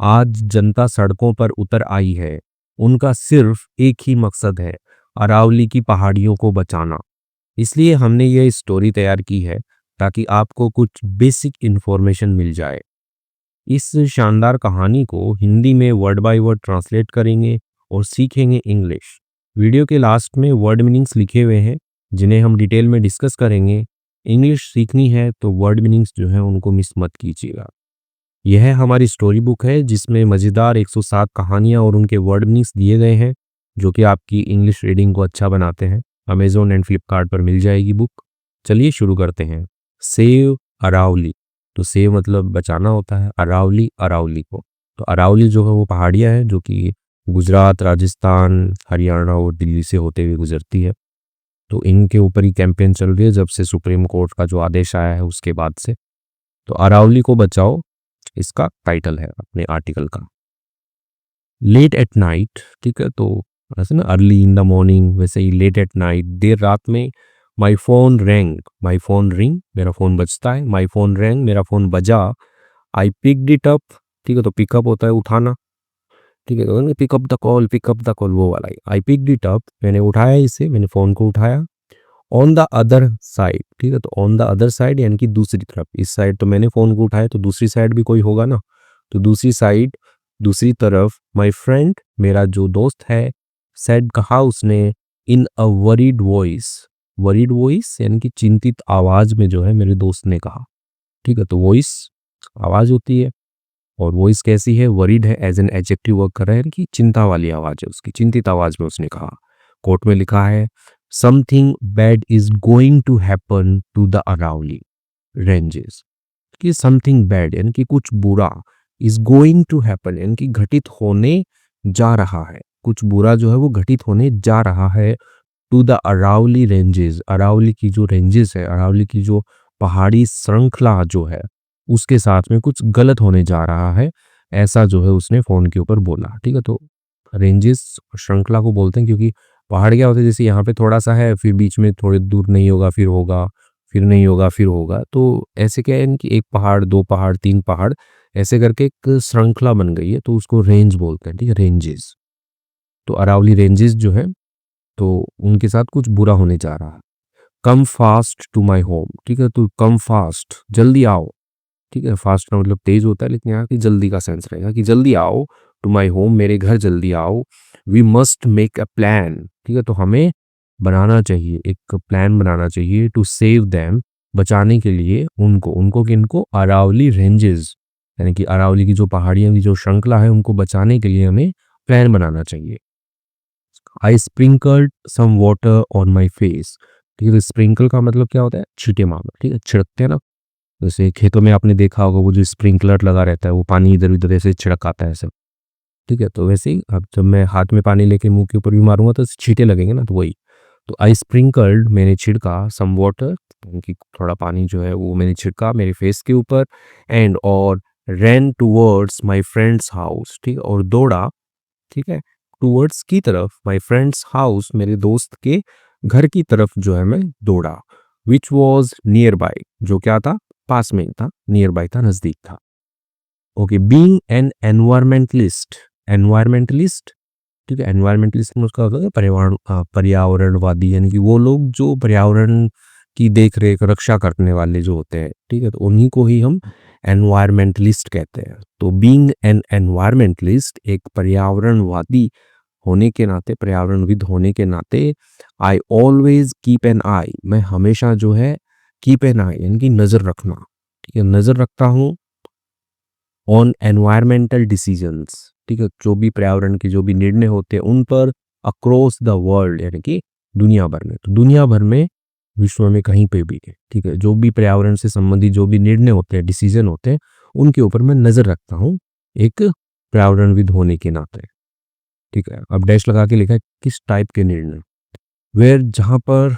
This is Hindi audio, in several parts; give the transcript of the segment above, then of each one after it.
आज जनता सड़कों पर उतर आई है। उनका सिर्फ एक ही मकसद है, अरावली की पहाड़ियों को बचाना। इसलिए हमने ये स्टोरी तैयार की है ताकि आपको कुछ बेसिक इन्फॉर्मेशन मिल जाए। इस शानदार कहानी को हिंदी में वर्ड बाय वर्ड ट्रांसलेट करेंगे और सीखेंगे इंग्लिश। वीडियो के लास्ट में वर्ड मीनिंग्स लिखे हुए हैं जिन्हें हम डिटेल में डिस्कस करेंगे। इंग्लिश सीखनी है तो वर्ड मीनिंग्स जो है उनको मिस मत कीजिएगा। यह हमारी स्टोरी बुक है जिसमें मज़ेदार 107 कहानियाँ और उनके वर्ड मीनिंग्स दिए गए हैं जो कि आपकी इंग्लिश रीडिंग को अच्छा बनाते हैं। अमेज़न एंड फ्लिपकार्ट पर मिल जाएगी बुक। चलिए शुरू करते हैं। सेव अरावली। तो सेव मतलब बचाना होता है, अरावली अरावली को। तो अरावली जो है वो पहाड़ियाँ हैं जो कि गुजरात, राजस्थान, हरियाणा और दिल्ली से होते हुए गुजरती है। तो इनके ऊपर ही कैंपेन चल रही है जब से सुप्रीम कोर्ट का जो आदेश आया है उसके बाद से। तो अरावली को बचाओ इसका टाइटल है अपने आर्टिकल का। लेट एट नाइट, ठीक है, तो ऐसे ना अर्ली इन द मॉर्निंग, वैसे ही लेट एट नाइट, देर रात में। My phone wrong, my phone ring, मेरा फ़ोन बजता है। माई फोन रैंग, मेरा फ़ोन बजा। आई पिक्ड इट अप, ठीक है, तो पिकअप होता है उठाना, ठीक है, तो पिकअप द कॉल वो वाला। आई पिक्ड इट अप, मैंने उठाया इसे, मैंने फ़ोन को उठाया। ऑन द अदर साइड, ठीक है, तो ऑन द अदर साइड यानी कि दूसरी तरफ। इस साइड तो मैंने फ़ोन को उठाया तो दूसरी साइड भी कोई होगा ना, तो दूसरी साइड, दूसरी तरफ। माई फ्रेंड, मेरा जो दोस्त है। सेड, कहा उसने। In a worried voice, worried voice यानी कि चिंतित आवाज़ में जो है मेरे दोस्त ने कहा, ठीक है, तो वॉइस आवाज़ होती है और वॉइस कैसी है, वरीड है, एज एन एडजेक्टिव वर्क कर रहा है, यानी कि चिंता वाली आवाज़ है उसकी, चिंतित आवाज़ में उसने कहा। कोर्ट में लिखा है something bad is going to happen to the Aravalli ranges, कि समथिंग बैड यानी कि कुछ बुरा, इज गोइंग टू हैपन यानी कि घटित होने जा रहा है, कुछ बुरा जो है वो घटित होने जा रहा है। To the Aravalli ranges, Aravalli की जो रेंजेस है, अरावली की जो पहाड़ी श्रृंखला जो है उसके साथ में कुछ गलत होने जा रहा है, ऐसा जो है उसने फ़ोन के ऊपर बोला, ठीक है। तो रेंजेस श्रृंखला को बोलते हैं क्योंकि पहाड़ क्या होते हैं, जैसे यहाँ पे थोड़ा सा है फिर बीच में थोड़ी दूर नहीं होगा फिर होगा, फिर नहीं होगा फिर होगा, तो ऐसे क्या है कि एक पहाड़, दो पहाड़, तीन पहाड़, ऐसे करके एक श्रृंखला बन गई है तो उसको रेंज बोलते हैं, ठीक है, रेंजेस। तो अरावली रेंजेस जो है तो उनके साथ कुछ बुरा होने जा रहा है। Come fast to my home, ठीक है, तो कम फास्ट जल्दी आओ, ठीक है, फास्ट का मतलब तेज होता है लेकिन यहाँ की जल्दी का सेंस रहेगा कि जल्दी आओ। टू माई होम, मेरे घर जल्दी आओ। We must make a plan, ठीक है, तो हमें बनाना चाहिए, एक प्लान बनाना चाहिए। टू सेव दैम, बचाने के लिए उनको, उनको किनको, अरावली रेंजेस यानी कि अरावली की जो पहाड़ियों की जो श्रृंखला है उनको बचाने के लिए हमें प्लान बनाना चाहिए। I sprinkled some water on my face, ठीक है, तो स्प्रिंकल का मतलब क्या होता है, छींटे मारना, ठीक है, छिड़कते हैं ना, जैसे खेतों में आपने देखा होगा वो जो स्प्रिंकलर लगा रहता है वो पानी इधर उधर ऐसे छिड़काता है ऐसे, ठीक है, तो वैसे ही अब जब मैं हाथ में पानी लेके मुंह के ऊपर भी मारूंगा तो छींटे लगेंगे ना, तो वही। तो आई स्प्रिंकल्ड, मैंने छिड़का, सम वाटर कि थोड़ा पानी जो है वो मैंने छिड़का मेरे फेस के ऊपर। एंड और रैन टूवर्ड्स माई फ्रेंड्स हाउस, ठीक है, और दौड़ा, ठीक है, टूवर्ड्स की तरफ, माई फ्रेंड्स हाउस मेरे दोस्त के घर की तरफ जो है मैं दौड़ा। विच वॉज नियर बाय, जो क्या था, पास में ही था, नियर बाय था, नजदीक था। Okay, being an environmentalist, environmentalist, ठीक है, एनवायरमेंटलिस्ट में उसका होता है पर्यावरणवादी यानी कि वो लोग जो पर्यावरण की देख रेख रक्षा करने वाले जो होते हैं, ठीक है, तो उन्हीं को ही हम एनवायरमेंटलिस्ट कहते हैं। तो बीइंग एन एनवायरमेंटलिस्ट, एक पर्यावरणवादी होने के नाते, पर्यावरणविद होने के नाते, आई ऑलवेज कीप एन आई, मैं हमेशा जो है कीप एन आई यानी कि नज़र रखना, ठीक है, नज़र रखता हूँ। ऑन एनवायरमेंटल डिसीजंस, ठीक है, जो भी पर्यावरण के जो भी निर्णय होते हैं उन पर, अक्रॉस द वर्ल्ड यानी कि दुनिया भर में, तो दुनिया भर में, विश्व में कहीं पे भी, ठीक है, जो भी पर्यावरण से संबंधित जो भी निर्णय होते हैं, डिसीजन होते हैं, उनके ऊपर मैं नज़र रखता हूँ एक पर्यावरणविद होने के नाते, ठीक है। अब डैश लगा के लिखा है किस टाइप के निर्णय, वेयर, जहाँ पर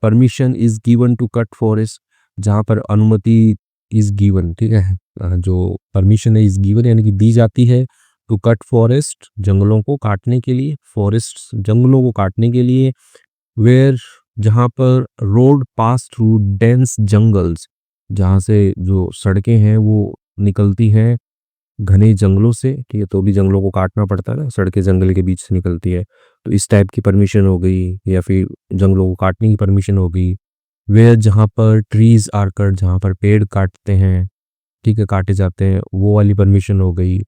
permission is given to cut forest, जहाँ पर अनुमति इज गिवन, ठीक है, जो परमिशन है इज गिवन यानी कि दी जाती है, टू कट फॉरेस्ट, जंगलों को काटने के लिए, फॉरेस्ट जंगलों को काटने के लिए। वेयर, जहाँ पर road pass through dense jungles, जहाँ से जो सड़कें हैं वो निकलती हैं घने जंगलों से, ठीक है, तो भी जंगलों को काटना पड़ता है ना, सड़कें जंगल के बीच से निकलती है, तो इस टाइप की परमिशन हो गई, या फिर जंगलों को काटने की परमिशन हो गई। वे जहाँ पर ट्रीज आर कट, जहाँ पर पेड़ काटते हैं, ठीक है, काटे जाते हैं, वो वाली परमिशन हो गई।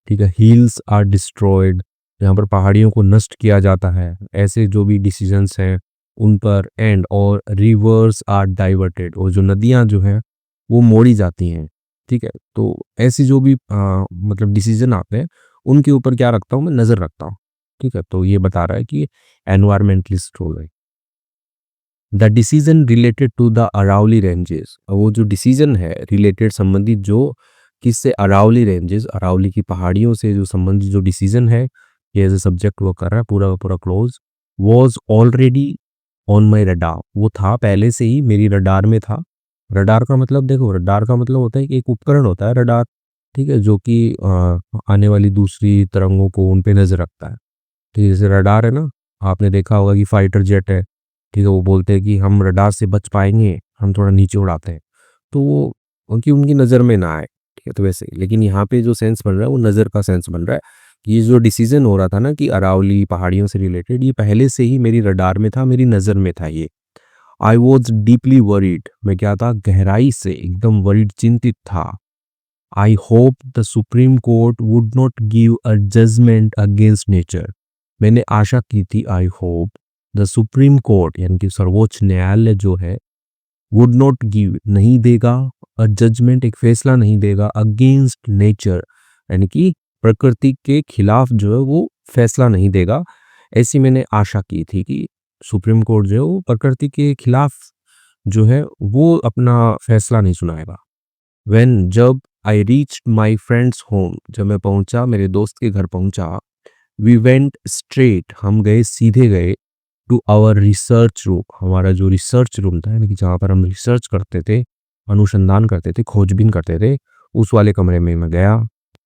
ठीक है, हिल्स आर डिस्ट्रॉयड, यहाँ पर पहाड़ियों को नष्ट किया जाता है, ऐसे जो भी डिसीजंस हैं उन पर। एंड और रिवर्स आर डाइवर्टेड, और जो नदियाँ जो हैं वो मोड़ी जाती हैं। ठीक है, तो ऐसी जो भी मतलब डिसीजन आते हैं उनके ऊपर क्या रखता हूँ मैं, नज़र रखता हूँ। ठीक है, तो ये बता रहा है कि एनवायरमेंटलिस्ट रोल है। The decision related to the Aravalli ranges, वो जो डिसीजन है रिलेटेड, संबंधित, जो किससे, अरावली रेंजेस, अरावली की पहाड़ियों से जो संबंधित जो डिसीजन है, ये एज ए सब्जेक्ट वो कर रहा है, पूरा का पूरा close. Was already on my radar, वो था पहले से ही मेरी रडार में था। रडार का मतलब देखो, रडार का मतलब होता है कि एक उपकरण होता है रडार, ठीक है, जो कि आने वाली दूसरी तरंगों को उन पे नजर रखता है। ठीक है, जैसे रडार है ना, आपने देखा होगा कि फाइटर जेट है, ठीक है, वो बोलते हैं कि हम रडार से बच पाएंगे, हम थोड़ा नीचे उड़ाते हैं, तो वो उनकी उनकी नज़र में ना आए। ठीक है, तो वैसे लेकिन यहाँ पे जो सेंस बन रहा है वो नज़र का सेंस बन रहा है। ये जो डिसीजन हो रहा था ना कि अरावली पहाड़ियों से रिलेटेड, ये पहले से ही मेरी रडार में था, मेरी नज़र में था ये। आई वॉज डीपली वरीड, मैं क्या था, गहराई से एकदम वरीड, चिंतित था। I hope the Supreme Court would not give a judgment against nature, मैंने आशा की थी, I hope the Supreme Court यानी कि सर्वोच्च न्यायालय जो है, वुड नॉट गिव, नहीं देगा, अ जजमेंट, एक फैसला नहीं देगा, अगेंस्ट नेचर यानी कि प्रकृति के खिलाफ जो है वो फैसला नहीं देगा। ऐसी मैंने आशा की थी कि सुप्रीम कोर्ट जो है वो प्रकृति के खिलाफ जो है वो अपना फैसला नहीं सुनाएगा। वेन, जब I reach my friends home, जब मैं पहुंचा, मेरे दोस्त के घर पहुंचा, वी वेंट स्ट्रेट, हम गए, सीधे गए, टू आवर रिसर्च रूम, हमारा जो रिसर्च रूम था यानी कि जहाँ पर हम रिसर्च करते थे, अनुसंधान करते थे, खोजबीन करते थे, उस वाले कमरे में मैं गया।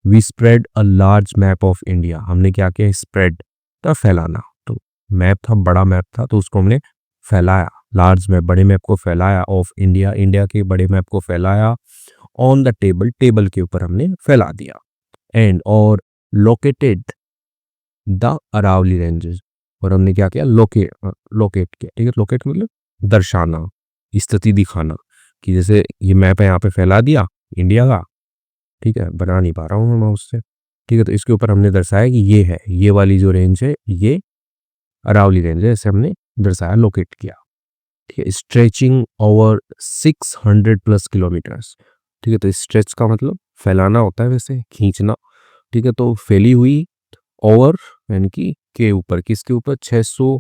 We spread a large map of India, हमने क्या किया, स्प्रेड था फैलाना, तो मैप था, बड़ा मैप था, तो उसको हमने फैलाया, लार्ज मैप, बड़े मैप को फैलाया, ऑफ इंडिया, इंडिया के बड़े मैप को फैलाया, ऑन द टेबल, टेबल के ऊपर हमने फैला दिया। एंड और लोकेटेड द अरावली रेंजेस, और हमने क्या किया, लोकेट किया। ठीक है, लोकेट मतलब दर्शाना, स्थिति दिखाना, कि जैसे ये मैप है यहाँ पे फैला दिया इंडिया का, ठीक है, बना नहीं पा रहा हूँ मैं उससे। ठीक है, तो इसके ऊपर हमने दर्शाया कि ये है, ये वाली जो रेंज है ये अरावली रेंज है, ऐसे हमने दर्शाया, लोकेट किया। ठीक है, स्ट्रेचिंग ओवर 600 प्लस किलोमीटर्स। ठीक है, तो स्ट्रेच का मतलब फैलाना होता है, वैसे खींचना। ठीक है, तो फैली हुई, ओवर यानी कि के ऊपर, किसके ऊपर, 600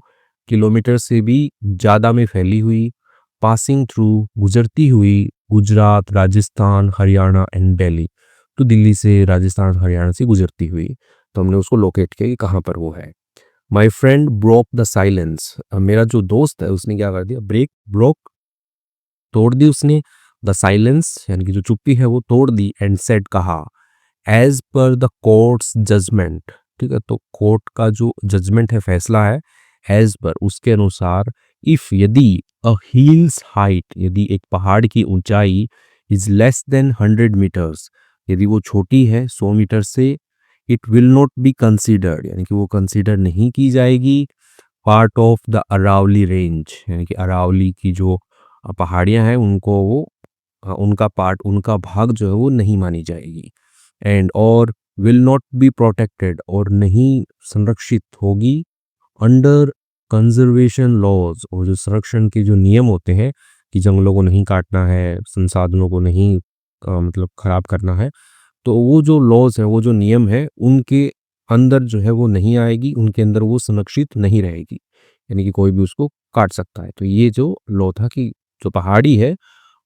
किलोमीटर से भी ज़्यादा में फैली हुई, पासिंग थ्रू, गुजरती हुई, गुजरात, राजस्थान, हरियाणा एंड दिल्ली, तो दिल्ली से, राजस्थान, हरियाणा से गुजरती हुई, तो हमने उसको लोकेट किया कि कहाँ पर वो है। My friend broke the silence, मेरा जो दोस्त है उसने क्या कर दिया, ब्रोक, तोड़ दी उसने, द साइलेंस यानी कि जो चुप्पी है वो तोड़ दी, एंड सेड, कहा, as per the court's judgment. ठीक है, तो कोर्ट का जो जजमेंट है, फैसला है, एज पर, उसके अनुसार, इफ, यदि, अ हील्स हाइट, यदि एक पहाड़ की ऊंचाई, इज लेस देन 100 मीटर्स, यदि वो छोटी है 100 मीटर से, it will not be considered यानी कि वो कंसीडर नहीं की जाएगी, part of the Aravalli range यानी कि अरावली की जो पहाड़ियां हैं उनको वो उनका पार्ट, उनका भाग जो है वो नहीं मानी जाएगी। एंड और विल नॉट बी प्रोटेक्टेड, और नहीं संरक्षित होगी, अंडर कंजर्वेशन लॉज, और जो संरक्षण के जो नियम होते हैं कि जंगलों को नहीं काटना है, संसाधनों को नहीं मतलब खराब करना है, तो वो जो लॉज है, वो जो नियम है, उनके अंदर जो है वो नहीं आएगी, उनके अंदर वो संरक्षित नहीं रहेगी, यानी कि कोई भी उसको काट सकता है। तो ये जो लॉ था कि जो पहाड़ी है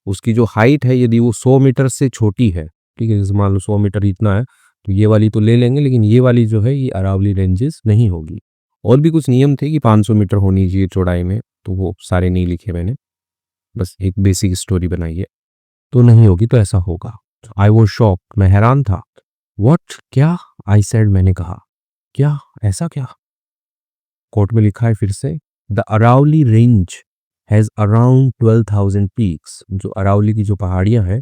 उसकी जो हाइट है, यदि वो 100 मीटर से छोटी है, ठीक है, जैसे मान लो 100 मीटर इतना है, तो ये वाली तो ले लेंगे, लेकिन ये वाली जो है ये अरावली रेंजेस नहीं होगी। और भी कुछ नियम थे कि 500 मीटर होनी चाहिए चौड़ाई में, तो वो सारे नहीं लिखे मैंने, बस एक बेसिक स्टोरी बनाई है, तो नहीं होगी तो ऐसा होगा। आई वॉज शॉक, मैं हैरान था। व्हाट, क्या, आई सेड, मैंने कहा, क्या, ऐसा क्या। कोर्ट में लिखा है फिर से, the Aravalli range has around 12,000 peaks, जो अरावली की जो पहाड़ियां हैं,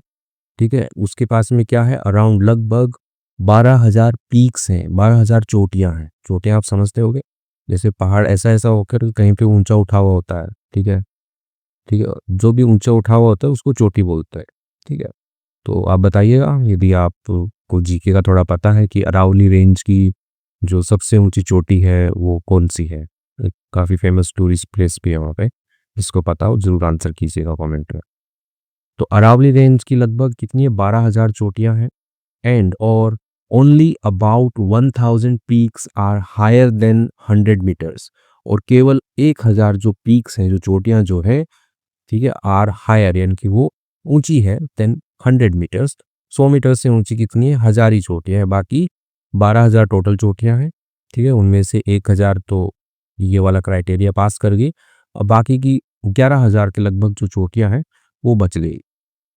ठीक है, उसके पास में क्या है, अराउंड, लगभग 12,000 पीक्स हैं, 12,000 चोटियां हैं। चोटियां आप समझते होगे, जैसे पहाड़ ऐसा ऐसा होकर कहीं पे ऊंचा उठा हुआ होता है। ठीक है, ठीक है, जो भी ऊंचा उठा हुआ होता है उसको चोटी बोलते हैं। ठीक है, तो आप बताइएगा यदि आपको जीके का थोड़ा पता है कि अरावली रेंज की जो सबसे ऊंची चोटी है वो कौन सी है। एक काफ़ी फेमस टूरिस्ट प्लेस भी है वहाँ पे, जिसको पता हो जरूर आंसर कीजिएगा कमेंट में। तो अरावली रेंज की लगभग कितनी है, 12,000 चोटियां हैं। एंड और only about 1,000 peaks are higher than 100 metres. और केवल 1,000 जो पीक्स हैं, जो चोटियां जो है, ठीक है, आर हायर यानी कि वो ऊंची है देन 100 मीटर्स। 100 मीटर से ऊंची कितनी है, 1,000 ही चोटियां हैं। बाकी 12,000 टोटल चोटियां हैं। ठीक है, उनमें से 1,000 तो ये वाला क्राइटेरिया पास कर गई, और बाकी की 11,000 के लगभग जो चोटियां हैं वो बच गई।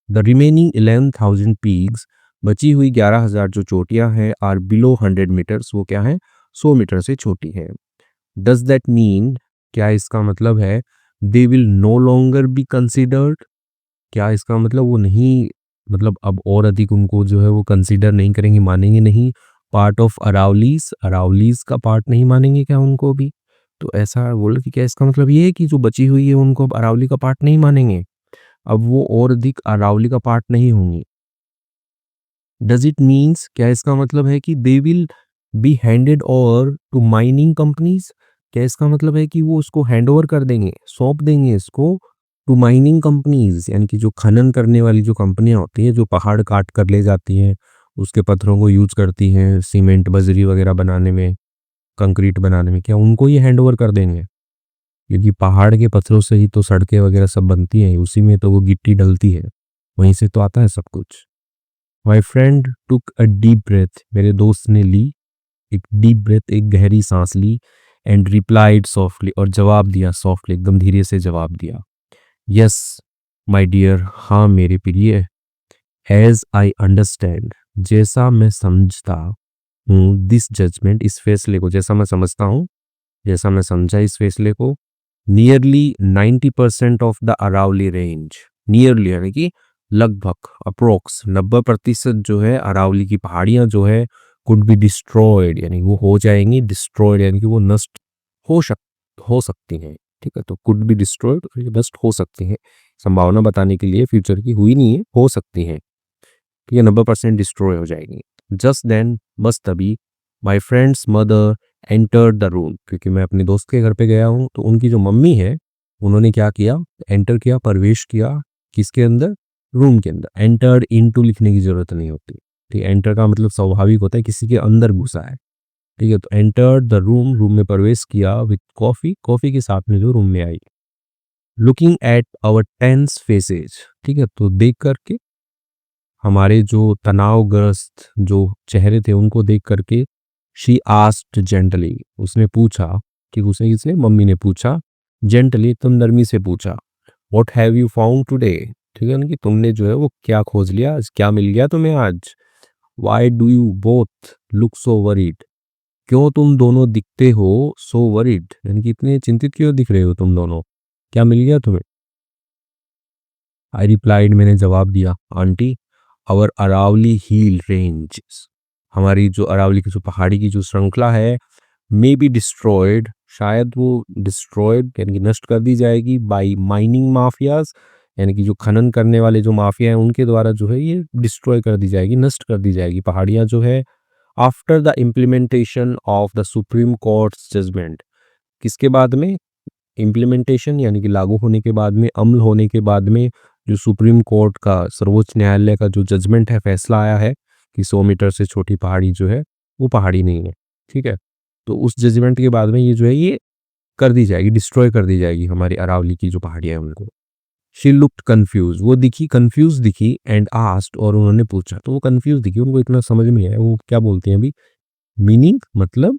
द रिमेनिंग 11,000 पीक्स, बची हुई 11,000 जो चोटियां हैं, आर बिलो 100 मीटर्स, वो क्या है, 100 मीटर से छोटी है। डज दैट मीन, क्या इसका मतलब है, they will no longer be considered, क्या इसका मतलब वो नहीं, मतलब अब और अधिक उनको जो है वो कंसिडर नहीं करेंगे, मानेंगे नहीं, पार्ट ऑफ अरावलीज, अरावलीज का पार्ट नहीं मानेंगे क्या उनको भी। तो ऐसा बोल कि क्या इसका मतलब ये है कि जो बची हुई है उनको अब अरावली का पार्ट नहीं मानेंगे, अब वो और अधिक अरावली का पार्ट नहीं होंगी। डज इट मीन्स, क्या इसका मतलब है कि they will be handed over to mining companies, क्या इसका मतलब है कि वो उसको हैंड ओवर कर देंगे, सौंप देंगे इसको टू माइनिंग कंपनीज, यानी कि जो खनन करने वाली जो कंपनियां होती हैं, जो पहाड़ काट कर ले जाती हैं, उसके पत्थरों को यूज करती हैं सीमेंट बजरी वगैरह बनाने में, कंक्रीट बनाने में, क्या उनको ये हैंड ओवर कर देंगे। क्योंकि पहाड़ के पत्थरों से ही तो सड़कें वगैरह सब बनती हैं, उसी में तो वो गिट्टी डलती है, वहीं से तो आता है सब कुछ। My friend took a deep breath, मेरे दोस्त ने ली एक डीप ब्रेथ, एक गहरी सांस ली, एंड रिप्लाइड सॉफ्टली, और जवाब दिया सॉफ्टली, एकदम धीरे से जवाब दिया, यस माई डियर, हाँ मेरे प्रिय, एज आई अंडरस्टैंड, जैसा मैं समझता हूँ, दिस जजमेंट, इस फैसले को, जैसा मैं समझता हूँ, जैसा मैं समझा इस फैसले को, nearly 90% of the Aravalli range, nearly यानी कि लगभग, अप्रोक्स 90% जो है अरावली की पहाड़ियां जो है, कुड बी डिस्ट्रॉयड, यानी वो हो जाएंगी, डिस्ट्रॉयड यानी कि वो नष्ट हो सक हो सकती हैं। ठीक है, तो कुड बी डिस्ट्रॉयड, नष्ट हो सकती हैं, संभावना बताने के लिए, फ्यूचर की, हुई नहीं है, हो सकती हैं। ठीक है, 90% डिस्ट्रॉय हो जाएंगी। जस्ट देन, बस तभी, my friends mother enter the room, क्योंकि मैं अपने दोस्त के घर पे गया हूँ, तो उनकी जो मम्मी है उन्होंने क्या किया, एंटर किया, प्रवेश किया, किसके अंदर, रूम के अंदर। एंटर्ड इनटू लिखने की जरूरत नहीं होती। ठीक है, एंटर का मतलब स्वाभाविक होता है, किसी के अंदर घुसा है। ठीक है, तो एंटर्ड द रूम, रूम में प्रवेश किया, विथ कॉफी, कॉफी के साथ में जो रूम में आई, looking at our tense faces, ठीक है, तो देख करके हमारे जो तनावग्रस्त जो चेहरे थे उनको देख करके, शी आस्क्ड जेंटली, उसने पूछा, कि उसने, किसने, मम्मी ने पूछा, जेंटली एकदम नरमी से पूछा, what have you found today, ठीक है ना, कि तुमने जो है वो क्या खोज लिया आज, क्या मिल गया तुम्हें आज। Why do you both look so worried, क्यों तुम दोनों दिखते हो सो वरीड, यानी कि इतने चिंतित क्यों दिख रहे हो तुम दोनों, क्या मिल गया तुम्हें। आई रिप्लाइड, मैंने जवाब दिया, aunty, our Aravalli hill range, हमारी जो अरावली की जो पहाड़ी की जो श्रृंखला है, मे बी डिस्ट्रॉयड, शायद वो डिस्ट्रॉयड यानी कि नष्ट कर दी जाएगी, बाय माइनिंग माफियाज, यानी कि जो खनन करने वाले जो माफिया हैं उनके द्वारा जो है ये डिस्ट्रॉय कर दी जाएगी, नष्ट कर दी जाएगी पहाड़ियाँ जो है, after the implementation of the Supreme Court's judgment, किसके बाद में, इम्प्लीमेंटेशन यानी कि लागू होने के बाद में, अमल होने के बाद में, जो सुप्रीम कोर्ट का, सर्वोच्च न्यायालय का जो जजमेंट है, फैसला आया है कि 100 मीटर से छोटी पहाड़ी जो है वो पहाड़ी नहीं है। ठीक है, तो उस जजमेंट के बाद में ये जो है ये कर दी जाएगी, डिस्ट्रॉय कर दी जाएगी हमारी अरावली की जो पहाड़ियां हैं उनको। शी लुक्ड कंफ्यूज, वो दिखी, कंफ्यूज दिखी, एंड आस्क्ड, और उन्होंने पूछा, तो वो कंफ्यूज दिखी, उनको इतना समझ में आया, वो क्या बोलती हैं अभी, मीनिंग मतलब,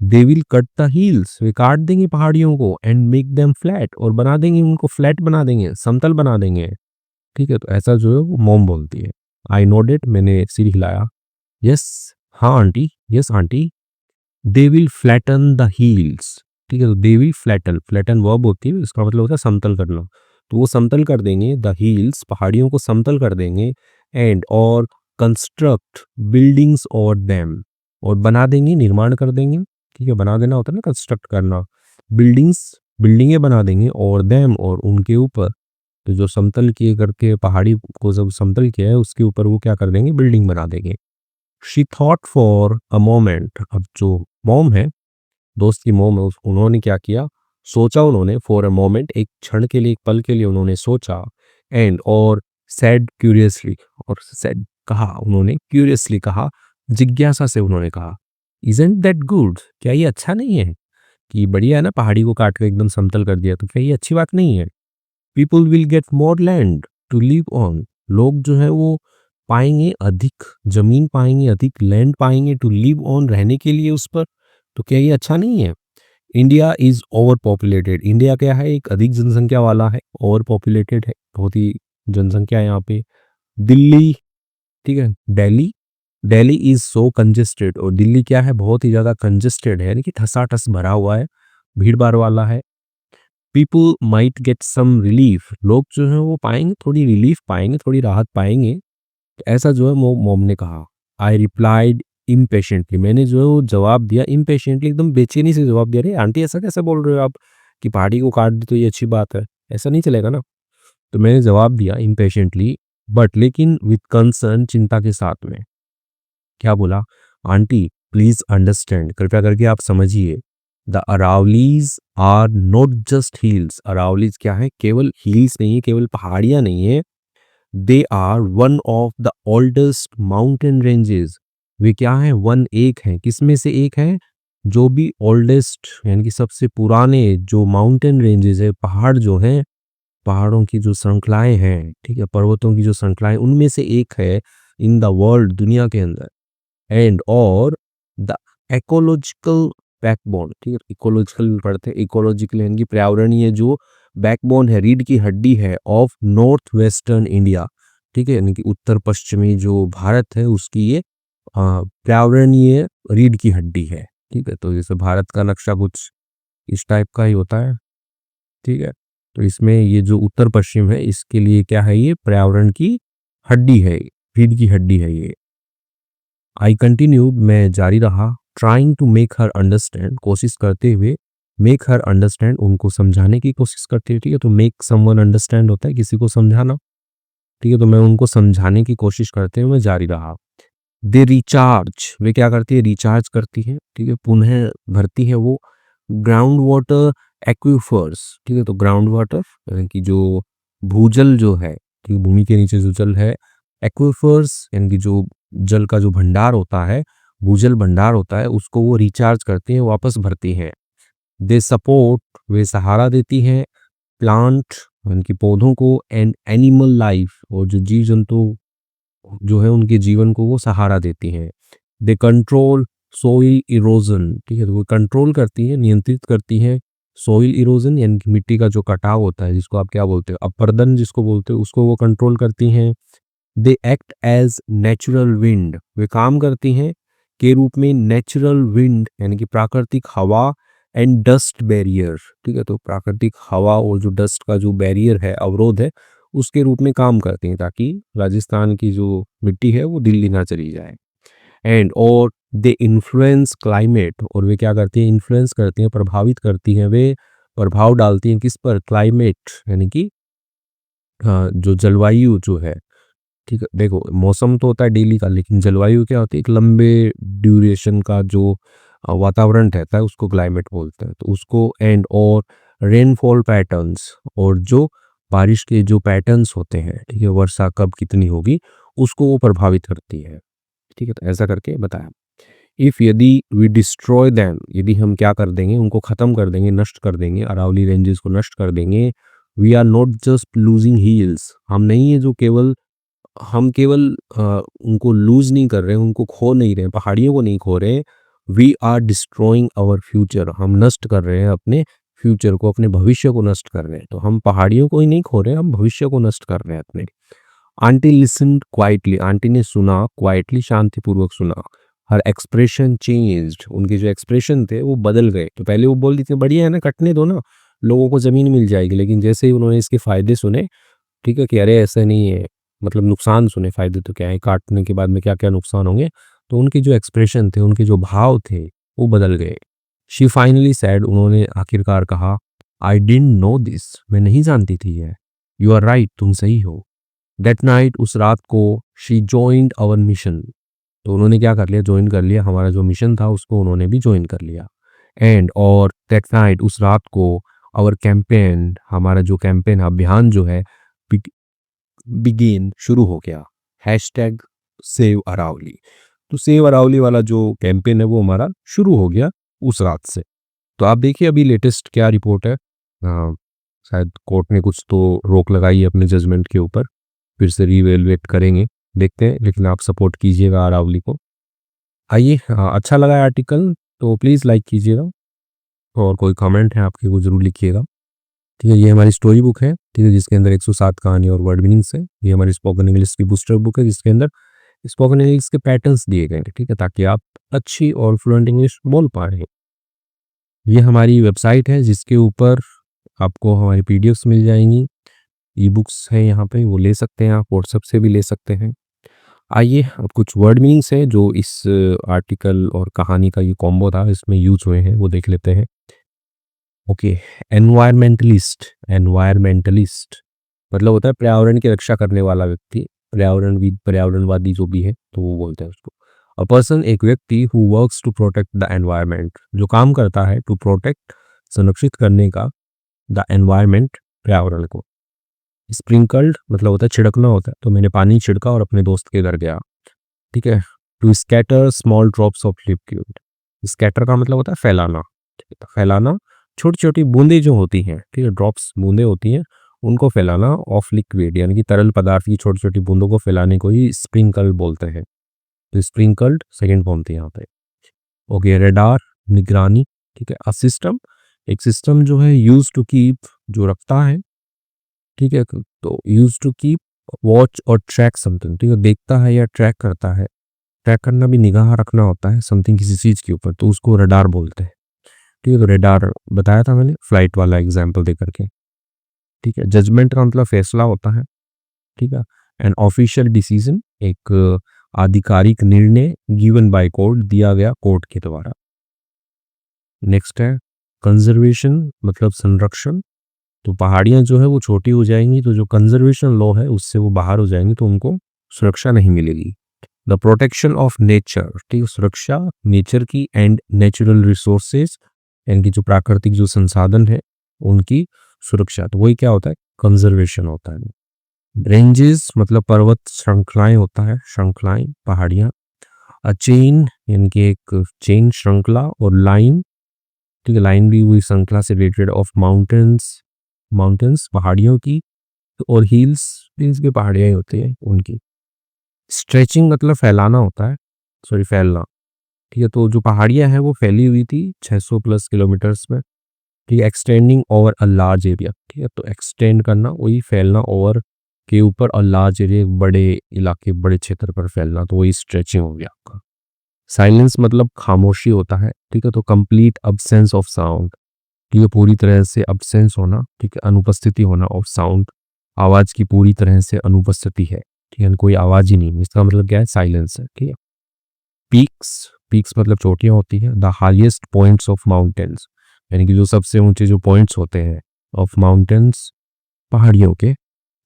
they will cut the hills, वे काट देंगे पहाड़ियों को, एंड मेक देम फ्लैट, और बना देंगे उनको, फ्लैट बना देंगे, समतल बना देंगे। ठीक है, तो ऐसा जो है वो मॉम बोलती है। आई नोडेड, मैंने सिर हिलाया, यस, हाँ aunty, yes aunty, they will flatten the heels, ठीक है, तो they will flatten, flatten verb होती है, इसका मतलब होता है समतल करना, तो वो समतल कर देंगे, द हील्स, पहाड़ियों को समतल कर देंगे, एंड और कंस्ट्रक्ट बिल्डिंग्स और देम, और बना देंगे, निर्माण कर देंगे, ठीक है, बना देना होता है ना कंस्ट्रक्ट करना, बिल्डिंग्स, बिल्डिंगें बना देंगे, और देम, और उनके ऊपर, तो जो समतल किए करके पहाड़ी को जब समतल किया है उसके ऊपर वो क्या कर देंगे, बिल्डिंग बना देंगे। She thought for a moment, अब जो मॉम है, दोस्त की मॉम है, उन्होंने क्या किया, सोचा उन्होंने, फॉर अ मोमेंट, एक क्षण के लिए, एक पल के लिए उन्होंने सोचा, एंड और सैड क्यूरियसली, और सैड कहा उन्होंने, क्यूरियसली कहा, जिज्ञासा से उन्होंने कहा, इजंट दैट गुड, क्या ये अच्छा नहीं है, कि बढ़िया है ना, पहाड़ी को काट कर एकदम समतल कर दिया, तो क्या ये अच्छी बात नहीं है। People will get more land to live on, लोग जो है वो पाएंगे अधिक जमीन, पाएंगे अधिक लैंड, पाएंगे टू लिव ऑन, रहने के लिए उस पर, तो क्या ये अच्छा नहीं है। India is over populated, India क्या है, एक अधिक जनसंख्या वाला है, ओवर पॉपुलेटेड है, बहुत ही जनसंख्या है यहाँ पे। दिल्ली, ठीक है, Delhi, Delhi is so congested, और दिल्ली क्या है, बहुत ही ज्यादा कंजेस्टेड है, यानी कि ठसाठस भरा हुआ है, भीड़ भाड़ वाला है। People might get some relief, लोग जो है वो पाएंगे, थोड़ी रिलीफ पाएंगे, थोड़ी राहत पाएंगे, ऐसा जो है मोम ने कहा। आई रिप्लाइड इम्पेशेंटली, मैंने जो है वो जवाब दिया, इम्पेशेंटली, एकदम बेचैनी से जवाब दिया, अरे आंटी ऐसा कैसे बोल रहे हो आप, कि पहाड़ी को काट दी तो ये अच्छी बात है, ऐसा नहीं चलेगा ना। तो मैंने जवाब दिया इम्पेशेंटली, बट लेकिन विथ कंसर्न, चिंता के साथ में। क्या बोला, आंटी प्लीज अंडरस्टैंड, कृपया करके आप समझिए, the Aravallis are not just hills, Aravallis क्या है, केवल हिल्स नहीं है, केवल पहाड़ियां नहीं है, they are one of the oldest mountain ranges, वे क्या है, वन एक है, किसमें से एक है, जो भी ओल्डेस्ट यानी कि सबसे पुराने जो माउंटेन रेंजेस है, पहाड़ जो हैं, पहाड़ों की जो श्रृंखलाएं हैं, ठीक है, पर्वतों की जो श्रृंखलाएं, उनमें से एक है इन द वर्ल्ड, दुनिया के अंदर। एंड और द इकोलॉजिकल बैकबोन, ठीक है, इकोलॉजिकल पढ़ते हैं, इकोलॉजिकल यानी कि पर्यावरणीय जो बैकबोन है, रीढ़ की हड्डी है, ऑफ नॉर्थ वेस्टर्न इंडिया, ठीक है, यानी कि उत्तर पश्चिमी जो भारत है उसकी ये पर्यावरणीय रीढ़ की हड्डी है, ठीक है। तो जैसे भारत का नक्शा कुछ इस टाइप का ही होता है, ठीक है, तो इसमें ये जो उत्तर पश्चिम है इसके लिए क्या है, ये पर्यावरण की हड्डी है, रीढ़ की हड्डी है ये। आई कंटिन्यूड, मैं जारी रहा, trying to make her understand, कोशिश करते हुए, मेक हर अंडरस्टैंड, उनको समझाने की कोशिश करते हुए, ठीक है, तो मेक समवन अंडरस्टैंड होता है किसी को समझाना, ठीक है, तो मैं उनको समझाने की कोशिश करते हुए जारी रहा। दे रिचार्ज, वे क्या करती है, रिचार्ज करती है, ठीक है, पुनः भरती है वो ग्राउंड वाटर एक्वीफर्स, ठीक है, तो ग्राउंड वाटर यानी कि जो भूजल जो है, ठीक है, भूमि के नीचे जो जल है, एक्वीफर्स यानी कि जो जल का जो भंडार होता है, भूजल भंडार होता है, उसको वो रिचार्ज करती हैं, वापस भरती हैं। दे सपोर्ट, वे सहारा देती हैं, प्लांट यानी कि पौधों को, एंड एनिमल लाइफ, और जो जीव जंतु जो है उनके जीवन को वो सहारा देती हैं। दे कंट्रोल सोइल इरोजन, ठीक है, तो वो कंट्रोल करती है, नियंत्रित करती है सोइल इरोजन यानी कि मिट्टी का जो कटाव होता है, जिसको आप क्या बोलते हो, अपरदन जिसको बोलते हो, उसको वो कंट्रोल करती हैं। They act as natural wind, वे काम करती हैं के रूप में नेचुरल विंड यानी कि प्राकृतिक हवा, एंड डस्ट बैरियर, ठीक है, तो प्राकृतिक हवा और जो डस्ट का जो बैरियर है, अवरोध है, उसके रूप में काम करती हैं, ताकि राजस्थान की जो मिट्टी है वो दिल्ली ना चली जाए। एंड और दे इन्फ्लुएंस क्लाइमेट, और वे क्या करती हैं, इन्फ्लुएंस करती हैं, प्रभावित करती हैं, वे प्रभाव डालती हैं किस पर, क्लाइमेट यानी कि जो जलवायु जो है, ठीक है, देखो मौसम तो होता है डेली का, लेकिन जलवायु क्या होती है, एक लंबे ड्यूरेशन का जो वातावरण रहता है उसको क्लाइमेट बोलते हैं, तो उसको, एंड और रेनफॉल पैटर्न्स, और जो बारिश के जो पैटर्न्स होते हैं, ठीक है, वर्षा कब कितनी होगी, उसको वो प्रभावित करती है, ठीक है, तो ऐसा करके बताया। इफ यदि वी डिस्ट्रॉय दैम, यदि हम क्या कर देंगे, उनको खत्म कर देंगे, नष्ट कर देंगे, अरावली रेंजेस को नष्ट कर देंगे, we are not just losing hills, हम नहीं है जो केवल, हम केवल उनको लूज नहीं कर रहे हैं, उनको खो नहीं रहे हैं, पहाड़ियों को नहीं खो रहे हैं, we are destroying our future, हम नष्ट कर रहे हैं अपने फ्यूचर को, अपने भविष्य को नष्ट कर रहे हैं, तो हम पहाड़ियों को ही नहीं खो रहे हैं, हम भविष्य को नष्ट कर रहे हैं अपने। आंटी लिसन क्वाइटली, आंटी ने सुना, क्वाइटली शांतिपूर्वक सुना। हर एक्सप्रेशन चेंज्ड, उनके जो एक्सप्रेशन थे वो बदल गए, तो पहले वो बोल दी थी बढ़िया है ना, कटने दो ना, लोगों को जमीन मिल जाएगी, लेकिन जैसे ही उन्होंने इसके फायदे सुने, ठीक है, कि अरे ऐसा नहीं है, मतलब नुकसान सुने, फ़ायदे तो क्या है, काटने के बाद में क्या-क्या नुकसान होंगे, तो उनके जो एक्सप्रेशन थे, उनके जो भाव थे, वो बदल गए। शी फाइनली सेड, उन्होंने आखिरकार कहा, आई डिडन्ट नो दिस, मैं नहीं जानती थी ये। यू आर राइट, तुम सही हो। दैट नाइट, उस रात को, शी जॉइन्ड आवर मिशन, तो उन्होंने क्या कर लिया, जॉइन कर लिया, हमारा जो मिशन था उसको उन्होंने भी जॉइन कर लिया। एंड और दैट नाइट, उस रात को, आवर कैंपेन, हमारा जो कैंपेन अभियान जो है, बिगिन, शुरू हो गया। Hashtag save Aravalli. तो सेव अरावली वाला जो कैंपेन है वो हमारा शुरू हो गया उस रात से। तो आप देखिए अभी लेटेस्ट क्या रिपोर्ट है। शायद कोर्ट ने कुछ तो रोक लगाई है अपने जजमेंट के ऊपर, फिर से रीवैल्यूएट करेंगे, देखते हैं, लेकिन आप सपोर्ट कीजिएगा अरावली को। आइए, अच्छा लगा आर्टिकल तो प्लीज़ लाइक कीजिएगा, और कोई कमेंट है आपके वो ज़रूर लिखिएगा। ठीक है, ये हमारी स्टोरी बुक है, ठीक है, जिसके अंदर 107 कहानी और वर्ड मीनिंग्स है। ये हमारी स्पोकन इंग्लिश की बूस्टर बुक है, जिसके अंदर स्पोकन इंग्लिश के पैटर्न्स दिए गए हैं, ठीक है, ताकि आप अच्छी और फ्लुएंट इंग्लिश बोल पा रहे हैं। ये हमारी वेबसाइट है जिसके ऊपर आपको हमारी पीडीएफ्स मिल जाएंगी, ई बुक्स हैं यहाँ पे, वो ले सकते हैं आप, व्हाट्सएप से भी ले सकते हैं। आइए, अब कुछ वर्ड मीनिंग्स है जो इस आर्टिकल और कहानी का ये कॉम्बो था, इसमें यूज हुए हैं, वो देख लेते हैं। ओके, एनवायरमेंटलिस्ट, एनवायरमेंटलिस्ट मतलब होता है पर्यावरण की रक्षा करने वाला व्यक्ति, पर्यावरणविद, पर्यावरणवादी जो भी है, तो वो बोलते हैं उसको। अ पर्सन, एक व्यक्ति, who works to protect the environment, जो काम करता है टू प्रोटेक्ट, संरक्षित करने का, द एनवायरनमेंट, पर्यावरण को। स्प्रिंकल्ड मतलब होता है छिड़कना होता है, तो मैंने पानी छिड़का और अपने दोस्त के घर गया, ठीक है। To scatter small drops of liquid, scatter का मतलब होता है फैलाना, ठीक है, तो फैलाना, छोटी छोटी बूंदें जो होती हैं, ठीक है, ड्रॉप्स बूंदें होती हैं, उनको फैलाना, ऑफ लिक्विड यानी कि तरल पदार्थ की छोटी छोटी बूंदों को फैलाने को ही स्प्रिंकल बोलते हैं। तो स्प्रिंकल्ड सेकेंड फॉर्म थी यहाँ पे। ओके, रेडार, निगरानी, ठीक है। अ सिस्टम, एक सिस्टम जो है, यूज टू कीप, जो रखता है, ठीक है, तो यूज टू कीप वॉच और ट्रैक समथिंग, ठीक है, देखता है या ट्रैक करता है, ट्रैक करना भी निगाह रखना होता है समथिंग, किसी चीज़ के ऊपर, तो उसको रडार बोलते हैं, ठीक है। तो रडार बताया था मैंने फ्लाइट वाला एग्जाम्पल दे करके, ठीक है। जजमेंट का मतलब फैसला होता है, ठीक है। एंड ऑफिशियल डिसीजन, एक आधिकारिक निर्णय, गिवन बाय कोर्ट, दिया गया कोर्ट के द्वारा। नेक्स्ट है कंजर्वेशन मतलब संरक्षण, तो पहाड़ियाँ जो है वो छोटी हो जाएंगी, तो जो कंजर्वेशन लॉ है उससे वो बाहर हो जाएंगी, तो उनको सुरक्षा नहीं मिलेगी। द प्रोटेक्शन ऑफ नेचर, ठीक है, सुरक्षा नेचर की, एंड नेचुरल रिसोर्सेज, यानी कि जो प्राकृतिक जो संसाधन है उनकी सुरक्षा, तो वही क्या होता है, कंजर्वेशन होता है। रेंजेस मतलब पर्वत श्रृंखलाएं होता है, श्रृंखलाएं, पहाड़ियाँ। अ चेन यानी कि एक चेन, श्रृंखला, और लाइन, ठीक है, लाइन भी हुई श्रृंखला से रिलेटेड, ऑफ माउंटेन्स, माउंटेन्स पहाड़ियों की, और हिल्स, हिल्स भी पहाड़ियाँ ही होती हैं उनकी। स्ट्रेचिंग मतलब फैलाना होता है, सॉरी फैलना, ठीक है, तो जो पहाड़ियाँ हैं वो फैली हुई थी 600 प्लस किलोमीटर्स में, ठीक है। Extending over a large area, ठीक है, तो एक्सटेंड करना वही फैलना, ओवर के ऊपर, और लार्ज एरिया, बड़े इलाके, बड़े क्षेत्र पर फैलना, तो वही स्ट्रेचिंग हो गया आपका। साइलेंस मतलब खामोशी होता है, ठीक है, तो कंप्लीट अब्सेंस ऑफ साउंड, ठीक है, पूरी तरह से अब्सेंस होना, ठीक है, अनुपस्थिति होना, ऑफ साउंड, आवाज की पूरी तरह से अनुपस्थिति है, ठीक है, कोई आवाज ही नहीं, इसका मतलब क्या है, साइलेंस है, ठीक है। पीक्स, पीक्स मतलब चोटियां होती हैं। The highest points of mountains, यानी कि जो सबसे ऊंचे जो पॉइंट्स होते हैं ऑफ माउंटेन्स, पहाड़ियों के,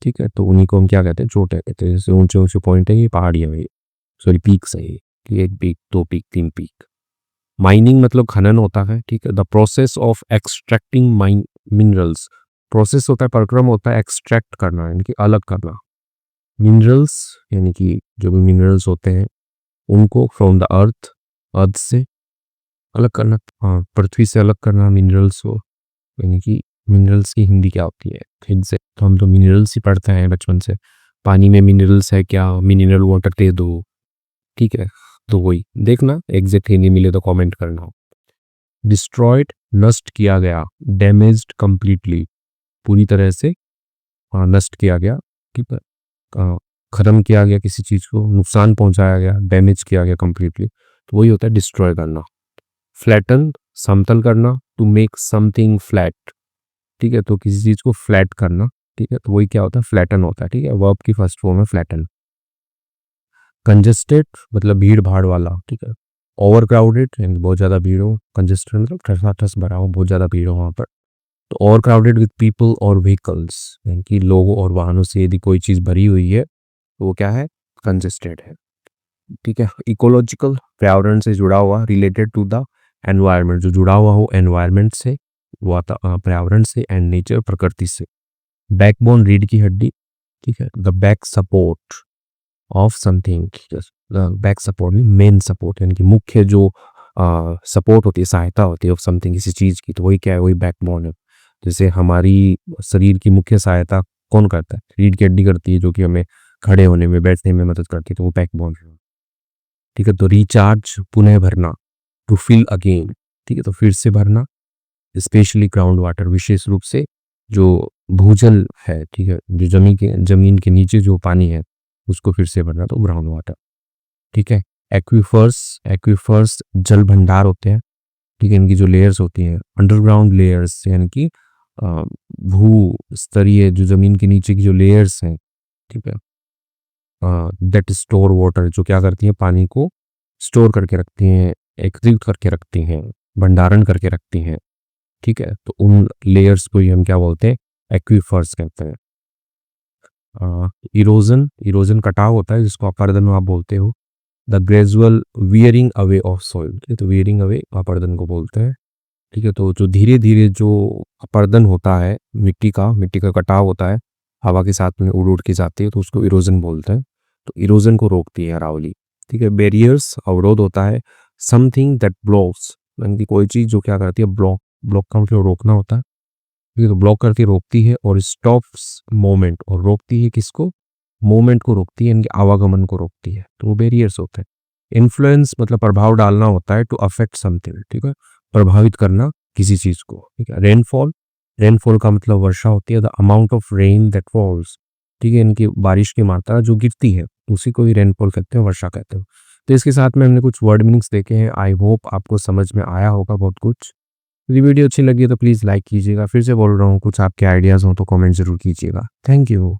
ठीक है, तो उन्हीं को हम क्या कहते हैं, चोटियां कहते हैं। जैसे ऊंचे ऊंचे पॉइंट है ये पहाड़ियां है, सॉरी पीक्स है ये, कि एक पीक, दो पीक, तीन पीक। माइनिंग मतलब खनन होता है, ठीक है। The process of extracting mine minerals, process होता है, परिक्रम होता है, एक्सट्रैक्ट करना यानी कि अलग करना, मिनरल्स यानी कि जो भी मिनरल्स होते हैं उनको, फ्रॉम द अर्थ, अर्थ से अलग करना, हाँ, पृथ्वी से अलग करना मिनरल्स को, यानी कि मिनरल्स की हिंदी क्या होती है, हिंद से, तो हम तो मिनरल्स ही पढ़ते हैं बचपन से, पानी में मिनरल्स है क्या, मिनरल वाटर दे दो, ठीक है, तो वही देखना, एग्जैक्ट हिंदी मिले तो कमेंट करना। डिस्ट्रॉयड नष्ट किया गया, डैमेज्ड कंप्लीटली, पूरी तरह से, हाँ, नष्ट किया गया, ठीक है, खत्म किया गया, किसी चीज़ को नुकसान पहुंचाया गया, डैमेज किया गया कंप्लीटली, तो वही होता है डिस्ट्रॉय करना। फ्लैटन समतल करना, टू मेक समथिंग फ्लैट, ठीक है, तो किसी चीज़ को फ्लैट करना, ठीक है, तो वही क्या होता है, फ्लैटन होता है। ठीक है, वर्ब की फर्स्ट फॉर्म है फ्लैटन। कंजेस्टेड मतलब भीड़ भाड़ वाला। ठीक है, ओवर क्राउडेड यानी बहुत ज़्यादा भीड़ हो, कंजेस्टेड मतलब ठसा ठस भरा हो, बहुत ज़्यादा भीड़ हो वहाँ पर। तो ओवर क्राउडेड विद पीपल और व्हीकल्स यानी कि लोगों और वाहनों से यदि कोई चीज़ भरी हुई है तो वो क्या है, कंजेस्टेड है। ठीक है, इकोलॉजिकल पर्यावरण से जुड़ा हुआ, रिलेटेड टू द एनवायरनमेंट, जो जुड़ा हुआ हो एनवायरनमेंट से, पर्यावरण से, एंड नेचर प्रकृति से। बैकबोन रीढ़ की हड्डी। ठीक है, the back support of something, back support में मेन सपोर्ट यानी कि मुख्य जो सपोर्ट होती है, सहायता होती है ऑफ समथिंग, किसी चीज़ की, तो वही क्या है, वही बैकबोन है। जैसे हमारी शरीर की मुख्य सहायता कौन करता है, रीढ़ की हड्डी करती है, जो कि हमें खड़े होने में, बैठने में मदद करती है, तो वो बैकबोन है। ठीक है, तो रिचार्ज पुनः भरना, टू फिल अगेन। ठीक है, तो फिर से भरना, स्पेशली ग्राउंड वाटर, विशेष रूप से जो भूजल है। ठीक है, जो जमीन के नीचे जो पानी है उसको फिर से भरना, तो ग्राउंड वाटर। ठीक है, एक्वीफर्स, एक्वीफर्स जल भंडार होते हैं। ठीक है, इनकी जो लेयर्स होती हैं, अंडरग्राउंड लेयर्स यानी कि भू स्तरीय, जो जमीन के नीचे की जो लेयर्स हैं। ठीक है, दैट स्टोर वाटर, जो क्या करती हैं, पानी को स्टोर करके रखती हैं, एकत्रित करके रखती हैं, भंडारण करके रखती हैं। ठीक है, तो उन लेयर्स को ही हम क्या बोलते हैं, एक्वीफर्स कहते हैं। इरोजन, इरोजन कटाव होता है, जिसको अपर्दन आप बोलते हो। The gradual wearing away of soil, तो वियरिंग अवे अपर्दन को बोलते हैं। ठीक है, तो जो धीरे धीरे जो अपर्दन होता है मिट्टी का कटाव होता है, हवा के साथ में उड़ उड़ के जाती है, तो उसको इरोजन बोलते हैं। तो इरोजन को रोकती है अरावली। ठीक है, बैरियर्स अवरोध होता है, समथिंग दैट ब्लॉक्स यानी कि कोई चीज़ जो क्या करती है, ब्लॉक, ब्लॉक का मतलब रोकना होता है। ठीक है, तो ब्लॉक करके रोकती है, और स्टॉप्स मोमेंट, और रोकती है किसको, मोमेंट को रोकती है, इनके आवागमन को रोकती है, तो वो बैरियर्स होते हैं। इन्फ्लुएंस मतलब प्रभाव डालना होता है, टू अफेक्ट समथिंग। ठीक है, प्रभावित करना किसी चीज को। ठीक है, रेनफॉल, रेनफॉल का मतलब वर्षा होती है, the amount of rain that falls. ठीक है, इनकी बारिश की मात्रा जो गिरती है उसी को ही रेनफॉल कहते हैं, वर्षा कहते हैं। तो इसके साथ में हमने कुछ वर्ड मीनिंग्स देखे हैं। आई होप आपको समझ में आया होगा बहुत कुछ। यदि वीडियो अच्छी लगी है तो प्लीज़ लाइक कीजिएगा। फिर से बोल रहा हूँ, कुछ आपके आइडियाज़ हो तो कमेंट ज़रूर कीजिएगा। Thank you.